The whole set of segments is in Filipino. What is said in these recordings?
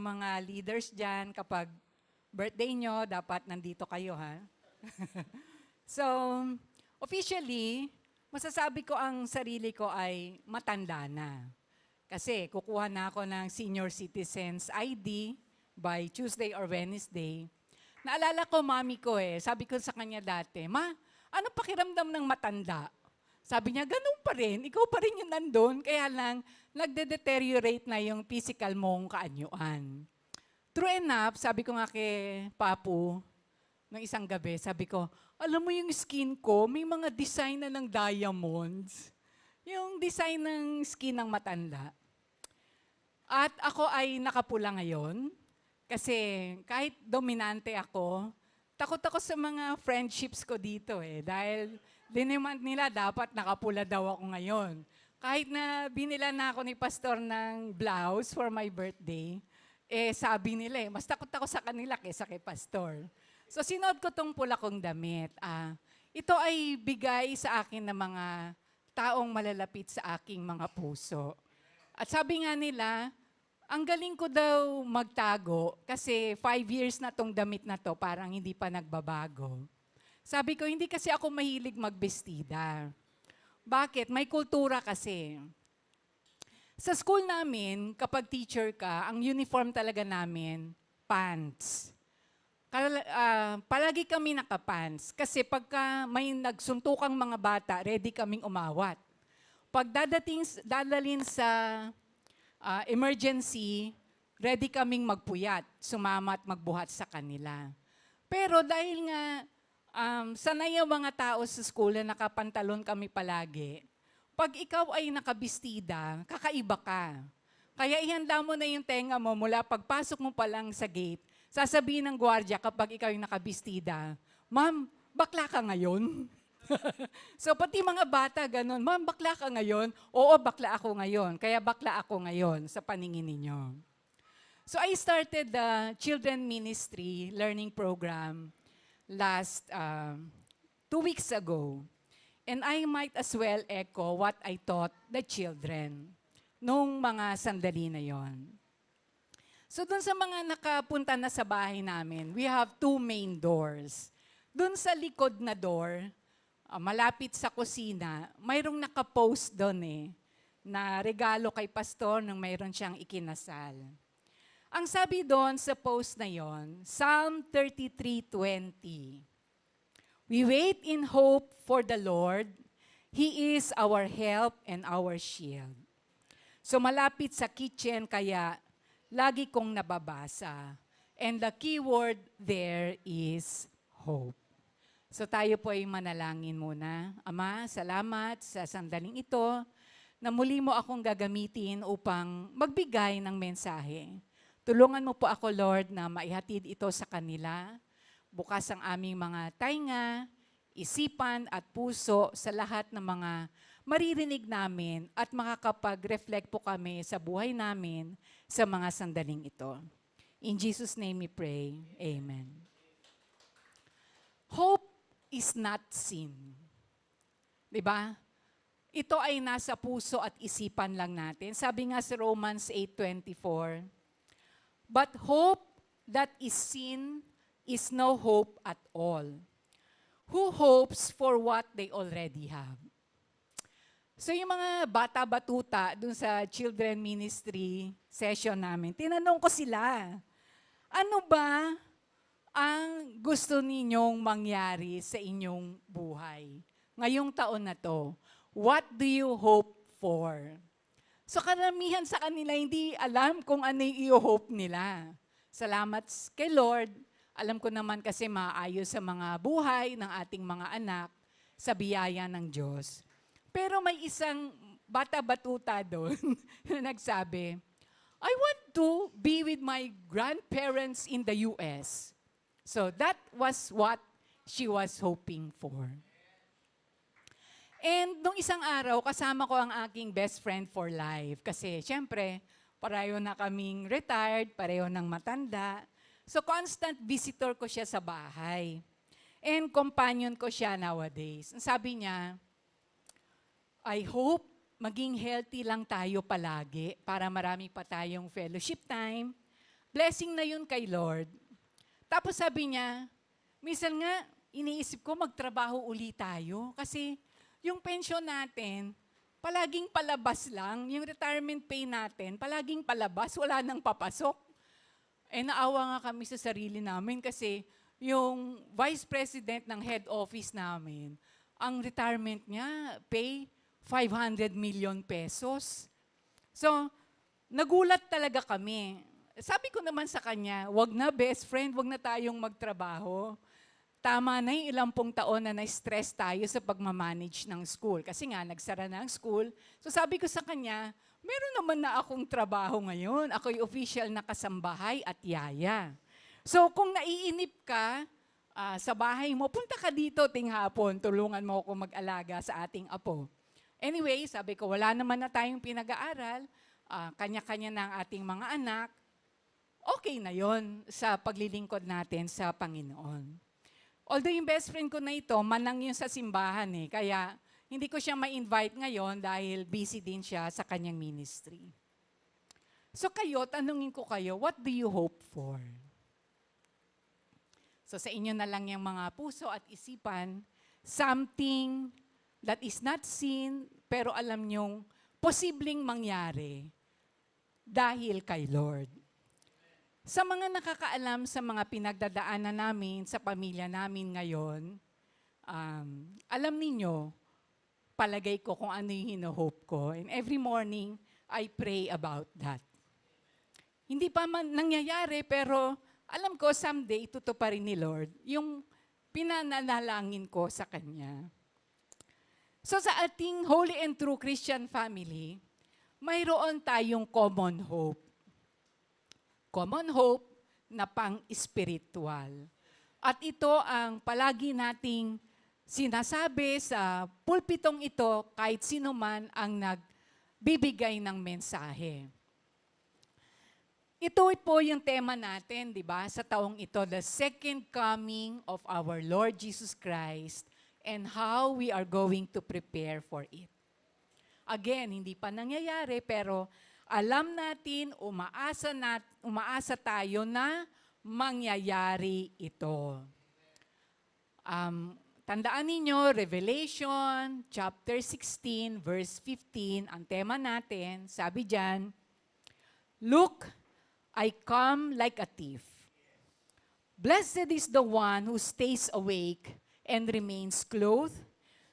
mga leaders dyan, kapag birthday nyo, dapat nandito kayo, ha? So, officially, masasabi ko ang sarili ko ay matanda na. Kasi kukuha na ako ng senior citizens ID by Tuesday or Wednesday. Naalala ko, mami ko sabi ko sa kanya dati, Ma, ano pakiramdam ng matanda? Sabi niya, ganun pa rin, ikaw pa rin yung nandun, kaya lang nagde-deteriorate na yung physical mong kaanyuan. True enough, sabi ko nga kay Papu, nung isang gabi, sabi ko, alam mo yung skin ko, may mga design na ng diamonds. Yung design ng skin ng matanda. At ako ay nakapula ngayon, kasi kahit dominante ako, takot ako sa mga friendships ko dito dahil dinemand nila dapat nakapula daw ako ngayon. Kahit na binila na ako ni pastor ng blouse for my birthday, sabi nila mas takot ako sa kanila kaysa kay pastor. So sinuot ko tong pula kong damit. Ito ay bigay sa akin ng mga taong malalapit sa aking mga puso. At sabi nga nila, ang galing ko daw magtago kasi 5 years na tong damit na to, parang hindi pa nagbabago. Sabi ko, hindi kasi ako mahilig magbestida. Bakit? May kultura kasi. Sa school namin, kapag teacher ka, ang uniform talaga namin, pants. Palagi kami nakapants. Kasi pagka may nagsuntukang mga bata, ready kaming umawat. Pag dadalhin sa emergency, ready kaming magpuyat, sumamat, magbuhat sa kanila. Pero dahil nga, sanay yung mga tao sa school na nakapantalon kami palagi, pag ikaw ay nakabistida, kakaiba ka. Kaya ihanda mo na yung tenga mo mula pagpasok mo pa lang sa gate, sasabihin ng gwardiya kapag ikaw yung nakabistida, Ma'am, bakla ka ngayon? So pati mga bata, ganun, Ma'am, bakla ka ngayon? Oo, bakla ako ngayon. Kaya bakla ako ngayon sa paningin ninyo. So I started the children ministry learning program last 2 weeks ago. And I might as well echo what I taught the children nung mga sandali na yon. So dun sa mga nakapunta na sa bahay namin, we have 2 main doors. Dun sa likod na door, malapit sa kusina, mayroong nakapost doon na regalo kay pastor nung mayroon siyang ikinasal. Ang sabi doon sa post na yon, Psalm 33:20. We wait in hope for the Lord. He is our help and our shield. So malapit sa kitchen kaya lagi kong nababasa. And the key word there is hope. So tayo po ay manalangin muna. Ama, salamat sa sandaling ito na muli mo akong gagamitin upang magbigay ng mensahe. Tulungan mo po ako, Lord, na maihatid ito sa kanila. Bukas ang aming mga tainga, isipan at puso sa lahat ng mga maririnig namin at makakapag-reflect po kami sa buhay namin sa mga sandaling ito. In Jesus' name we pray. Amen. Hope is not sin. Diba? Ito ay nasa puso at isipan lang natin. Sabi nga sa Romans 8:24, but hope that is sin is no hope at all. Who hopes for what they already have? So yung mga bata-batuta dun sa children ministry session namin, tinanong ko sila, ano ba ang gusto ninyong mangyari sa inyong buhay ngayong taon na to? What do you hope for? So karamihan sa kanila hindi alam kung ano yung i-hope nila. Salamat kay Lord. Alam ko naman kasi maayos sa mga buhay ng ating mga anak sa biyaya ng Diyos. Pero may isang bata-batuta doon na nagsabi, I want to be with my grandparents in the US. So that was what she was hoping for. And nung isang araw, kasama ko ang aking best friend for life. Kasi syempre, pareho na kaming retired, pareho ng matanda. So constant visitor ko siya sa bahay. And companion ko siya nowadays. Sabi niya, I hope maging healthy lang tayo palagi para marami pa tayong fellowship time blessing na yun kay Lord. Tapos sabi niya, minsan nga, iniisip ko magtrabaho uli tayo kasi yung pension natin, palaging palabas lang. Yung retirement pay natin, palaging palabas, wala nang papasok. Naawa nga kami sa sarili namin kasi yung vice president ng head office namin, ang retirement niya, pay 500 million pesos. So, nagulat talaga kami. Sabi ko naman sa kanya, wag na best friend, wag na tayong magtrabaho. Tama na yung ilang pong taon na na-stress tayo sa pagmamanage ng school. Kasi nga, nagsara na ang school. So sabi ko sa kanya, meron naman na akong trabaho ngayon. Ako'y official na kasambahay at yaya. So kung naiinip ka sa bahay mo, punta ka dito ting hapon, tulungan mo ako mag-alaga sa ating apo. Anyway, sabi ko, wala naman na tayong pinag-aaral, kanya-kanya na ang ating mga anak, okay na yon sa paglilingkod natin sa Panginoon. Although yung best friend ko na ito, manang yun sa simbahan kaya hindi ko siya ma-invite ngayon dahil busy din siya sa kanyang ministry. So kayo, tanungin ko kayo, what do you hope for? So sa inyo na lang yung mga puso at isipan, something that is not seen, pero alam nyong posibleng mangyari dahil kay Lord. Sa mga nakakaalam sa mga pinagdadaanan namin sa pamilya namin ngayon, alam ninyo, palagay ko kung ano yung hino-hope ko. And every morning, I pray about that. Hindi pa man nangyayari, pero alam ko someday, tutuparin ni Lord yung pinanalangin ko sa Kanya. So sa ating holy and true Christian family, mayroon tayong common hope. Common hope na pang-spiritual. At ito ang palagi nating sinasabi sa pulpitong ito kahit sino man ang nagbibigay ng mensahe. Ito po yung tema natin, di ba, sa taong ito, the second coming of our Lord Jesus Christ and how we are going to prepare for it. Again, hindi pa nangyayari pero alam natin, umaasa tayo na mangyayari ito. Tandaan ninyo, Revelation chapter 16, verse 15, ang tema natin, sabi dyan, "Look, I come like a thief. Blessed is the one who stays awake and remains clothed,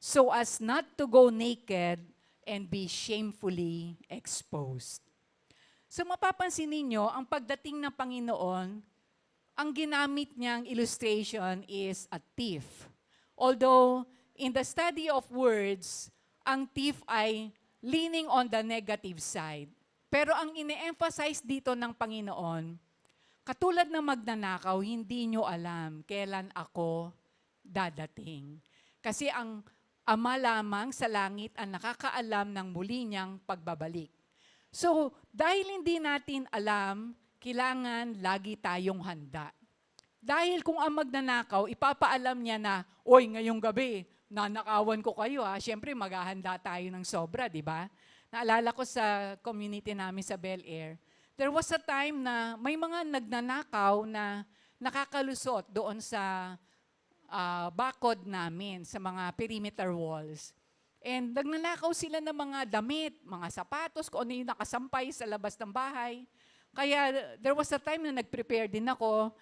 so as not to go naked and be shamefully exposed." So mapapansin ninyo, ang pagdating ng Panginoon, ang ginamit niyang illustration is a thief. Although, in the study of words, ang thief ay leaning on the negative side. Pero ang ine-emphasize dito ng Panginoon, katulad ng magnanakaw, hindi nyo alam kailan ako dadating. Kasi ang Ama lamang sa langit ang nakakaalam ng muli niyang pagbabalik. So, dahil hindi natin alam, kailangan lagi tayong handa. Dahil kung ang magnanakaw, ipapaalam niya na, "Oy, ngayong gabi, nanakawan ko kayo ha." Siyempre, maghahanda tayo ng sobra, di ba? Naalala ko sa community namin sa Bel Air, there was a time na may mga nagnanakaw na nakakalusot doon sa bakod namin sa mga perimeter walls. And nagnanakaw sila ng mga damit, mga sapatos, kung ano yung nakasampay sa labas ng bahay. Kaya there was a time na nag-prepare din ako,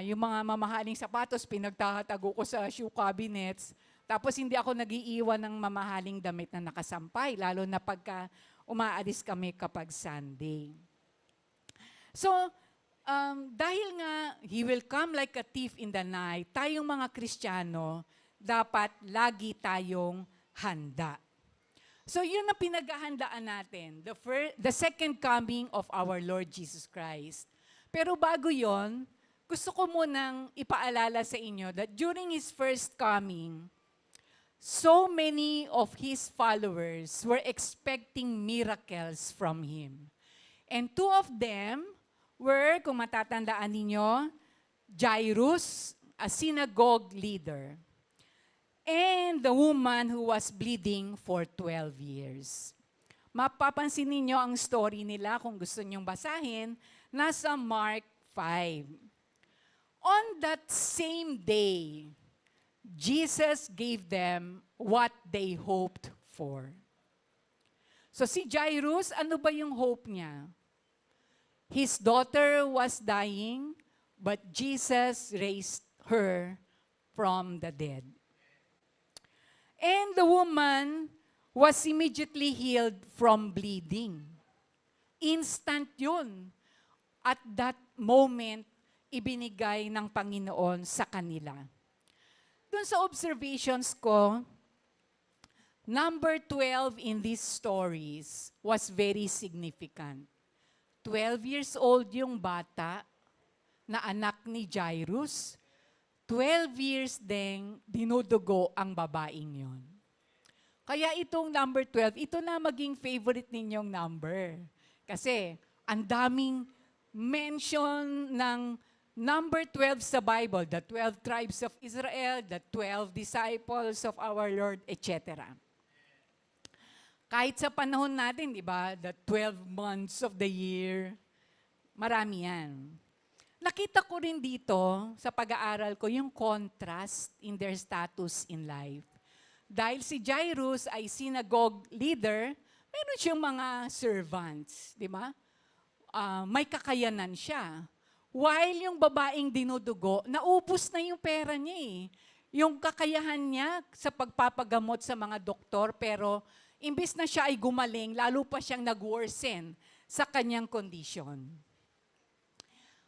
yung mga mamahaling sapatos, pinagtatago ko sa shoe cabinets. Tapos hindi ako nag-iiwan ng mamahaling damit na nakasampay, lalo na pagka umaalis kami kapag Sunday. So, dahil nga, He will come like a thief in the night, tayong mga Kristiyano, dapat lagi tayong handa. So yun ang pinaghahandaan natin, the second coming of our Lord Jesus Christ. Pero bago yon, gusto ko munang ipaalala sa inyo that during His first coming, so many of His followers were expecting miracles from Him. And two of them were, kung matatandaan ninyo, Jairus, a synagogue leader, and the woman who was bleeding for 12 years. Mapapansin ninyo ang story nila kung gusto nyong basahin. Nasa Mark 5. On that same day, Jesus gave them what they hoped for. So si Jairus, ano ba yung hope niya? His daughter was dying, but Jesus raised her from the dead. And the woman was immediately healed from bleeding. Instant yun. At that moment, ibinigay ng Panginoon sa kanila. Doon sa observations ko, number 12 in these stories was very significant. 12 years old yung bata na anak ni Jairus. 12 years ding dinudugo ang babaeng yon. Kaya itong number 12, ito na maging favorite ninyong number. Kasi ang daming mention ng number 12 sa Bible, the 12 tribes of Israel, the 12 disciples of our Lord, etc. Kahit sa panahon natin, di ba, the 12 months of the year, marami yan. Nakita ko rin dito, sa pag-aaral ko, yung contrast in their status in life. Dahil si Jairus ay synagogue leader, meron siyang mga servants, di ba? May kakayanan siya. While yung babaeng dinudugo, naubos na yung pera niya eh. Yung kakayahan niya sa pagpapagamot sa mga doktor, pero imbis na siya ay gumaling, lalo pa siyang nag-worsen sa kanyang kondisyon.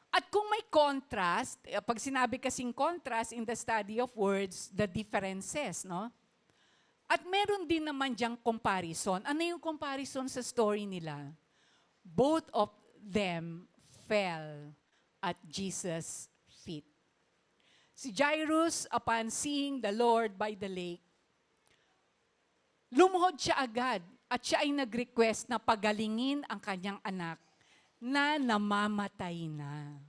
At kung may contrast, pag sinabi kasing contrast in the study of words, the differences, no? At meron din naman diyang comparison. Ano yung comparison sa story nila? Both of them fell at Jesus' feet. Si Jairus, upon seeing the Lord by the lake, lumuhod siya agad at siya ay nag-request na pagalingin ang kanyang anak na namamatay na.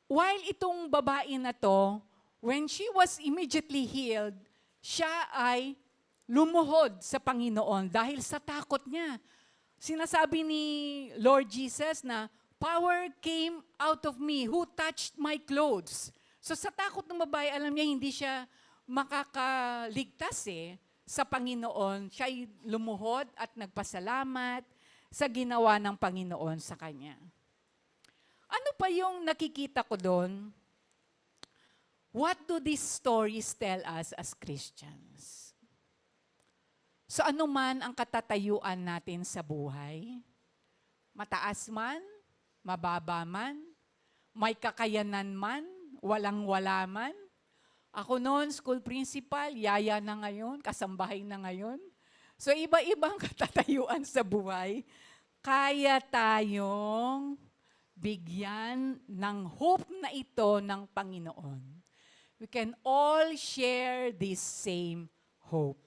While itong babae na to, when she was immediately healed, siya ay lumuhod sa Panginoon dahil sa takot niya. Sinasabi ni Lord Jesus na, "Power came out of me. Who touched my clothes?" So sa takot ng babae, alam niya hindi siya makakaligtas sa Panginoon. Siya ay lumuhod at nagpasalamat sa ginawa ng Panginoon sa kanya. Ano pa yung nakikita ko doon? What do these stories tell us as Christians? So ano man ang katatayuan natin sa buhay, mataas man, mababa man, may kakayanan man, walang-wala man. Ako noon, school principal, yaya na ngayon, kasambahay na ngayon. So iba-ibang katatayuan sa buhay. Kaya tayong bigyan ng hope na ito ng Panginoon. We can all share this same hope.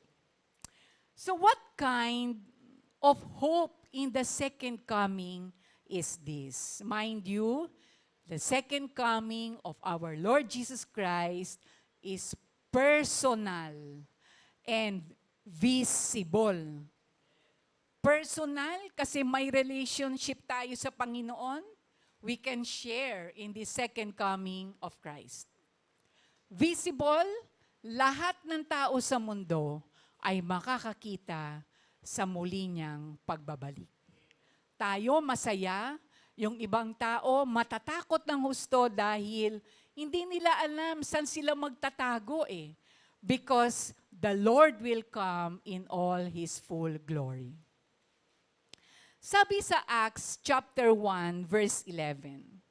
So what kind of hope in the second coming is this? Mind you, the second coming of our Lord Jesus Christ is personal and visible. Personal kasi may relationship tayo sa Panginoon. We can share in the second coming of Christ. Visible, lahat ng tao sa mundo ay makakakita sa muli niyang pagbabalik. Tayo masaya, yung ibang tao matatakot ng husto dahil hindi nila alam saan sila magtatago because the Lord will come in all His full glory. Sabi sa Acts chapter 1 verse 11,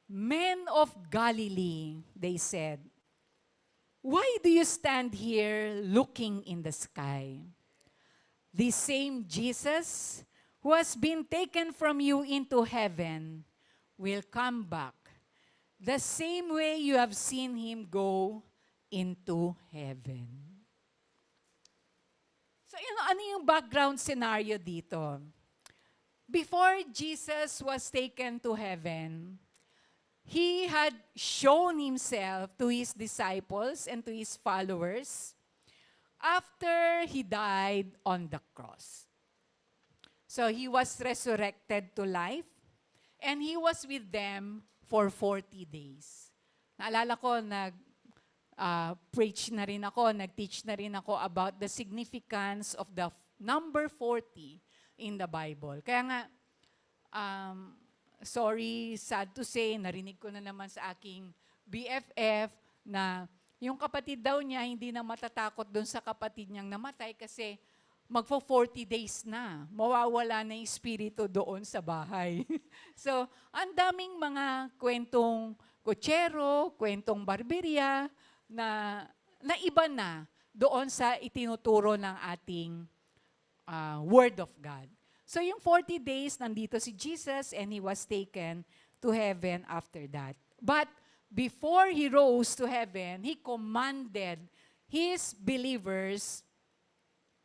"Men of Galilee," they said, "why do you stand here looking in the sky? The same Jesus who has been taken from you into heaven will come back the same way you have seen Him go into heaven." So, ano yung background scenario dito? Before Jesus was taken to heaven, He had shown Himself to His disciples and to His followers after He died on the cross. So, He was resurrected to life. And He was with them for 40 days. Naalala ko, preach na rin ako, nag-teach na rin ako about the significance of the number 40 in the Bible. Kaya nga, sorry, sad to say, narinig ko na naman sa aking BFF na yung kapatid daw niya hindi na matatakot doon sa kapatid niyang namatay kasi magfo 40 days na. Mawawala na yung espiritu doon sa bahay. So, ang daming mga kwentong kutsero, kwentong barberya na iba na doon sa itinuturo ng ating Word of God. So, yung 40 days, nandito si Jesus and He was taken to heaven after that. But before He rose to heaven, He commanded His believers,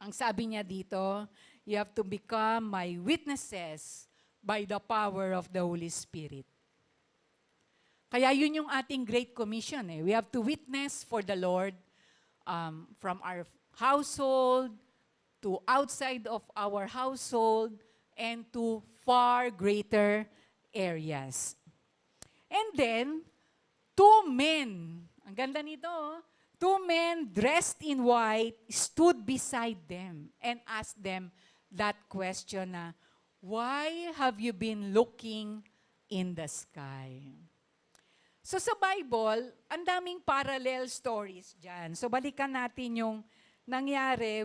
ang sabi niya dito, you have to become my witnesses by the power of the Holy Spirit. Kaya yun yung ating Great Commission. We have to witness for the Lord from our household to outside of our household and to far greater areas. And then, two men, ang ganda nito, two men dressed in white stood beside them and asked them that question na, why have you been looking in the sky? So sa Bible, ang daming parallel stories dyan. So balikan natin yung nangyari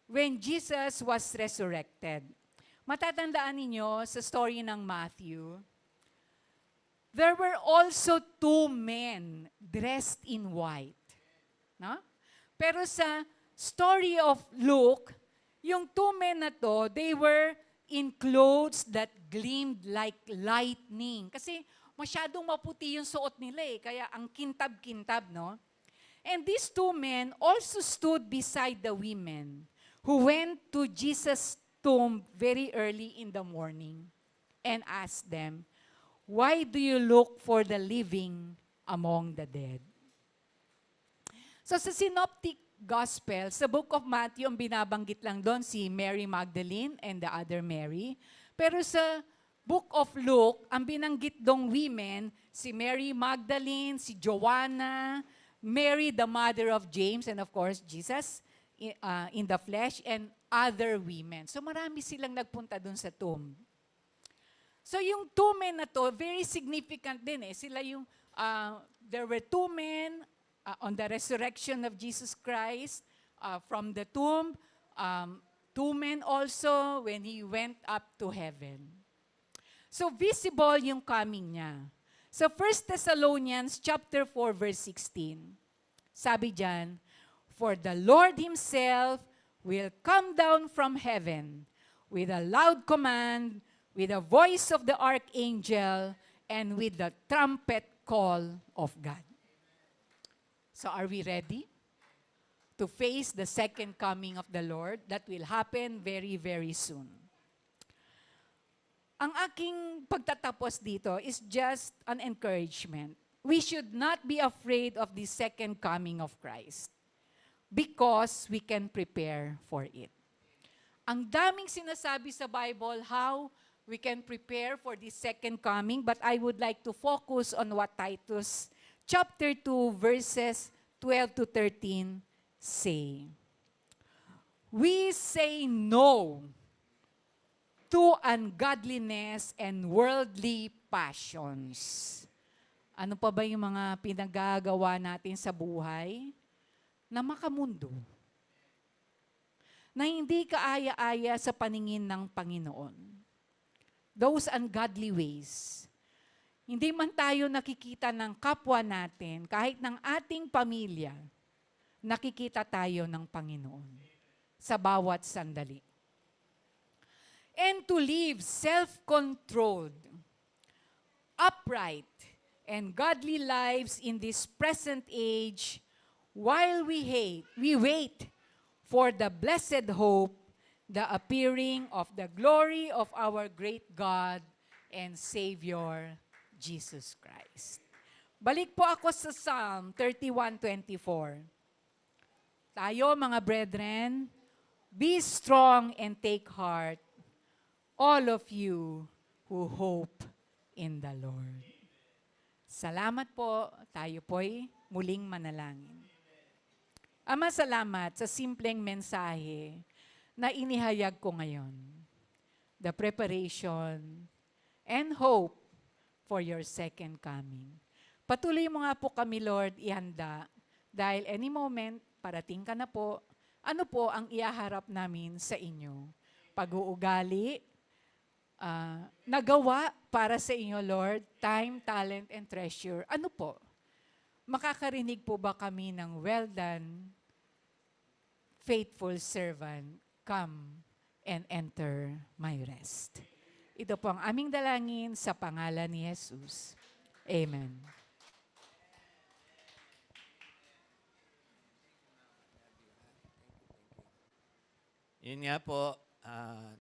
when Jesus was resurrected. Matatandaan ninyo sa story ng Matthew, there were also two men dressed in white. No? Pero sa story of Luke, yung two men na to, they were in clothes that gleamed like lightning. Kasi masyadong maputi yung suot nila kaya ang kintab-kintab, no? And these two men also stood beside the women who went to Jesus' tomb very early in the morning and asked them, why do you look for the living among the dead? So sa Synoptic Gospel, sa Book of Matthew, ang binabanggit lang doon si Mary Magdalene and the other Mary. Pero sa Book of Luke, ang binanggit dong women, si Mary Magdalene, si Joanna, Mary the mother of James, and of course, Jesus in the flesh, and other women. So marami silang nagpunta dun sa tomb. So yung two men na to, very significant din Sila yung, there were two men on the resurrection of Jesus Christ from the tomb. Two men also when He went up to heaven. So visible yung coming niya. So 1 Thessalonians chapter 4 verse 16. Sabi diyan, for the Lord Himself will come down from heaven with a loud command, with the voice of the archangel, and with the trumpet call of God. So are we ready to face the second coming of the Lord that will happen very, very soon? Ang aking pagtatapos dito is just an encouragement. We should not be afraid of the second coming of Christ because we can prepare for it. Ang daming sinasabi sa Bible how we can prepare for the second coming, but I would like to focus on what Titus chapter 2 verses 12 to 13 say. We say no to ungodliness and worldly passions. Ano pa ba yung mga pinagagawa natin sa buhay na makamundo? Na hindi kaaya-aya sa paningin ng Panginoon. Those ungodly ways. Hindi man tayo nakikita ng kapwa natin, kahit ng ating pamilya, nakikita tayo ng Panginoon sa bawat sandali. And to live self-controlled, upright, and godly lives in this present age while we wait for the blessed hope, the appearing of the glory of our great God and Savior, Jesus Christ. Balik po ako sa Psalm 31:24. Tayo, mga brethren, Be strong and take heart, all of you who hope in the Lord. Salamat po. Tayo po'y muling manalangin. Ama, salamat sa simpleng mensahe na inihayag ko ngayon. The preparation and hope for your second coming. Patuloy mo nga po kami, Lord, ihanda dahil any moment, parating ka na po, ano po ang iaharap namin sa inyo? Pag-uugali, nagawa para sa inyo, Lord, time, talent, and treasure. Ano po? Makakarinig po ba kami ng well done, faithful servant, come and enter my rest. Ito po ang aming dalangin sa pangalan ni Jesus. Amen. Yun nga po,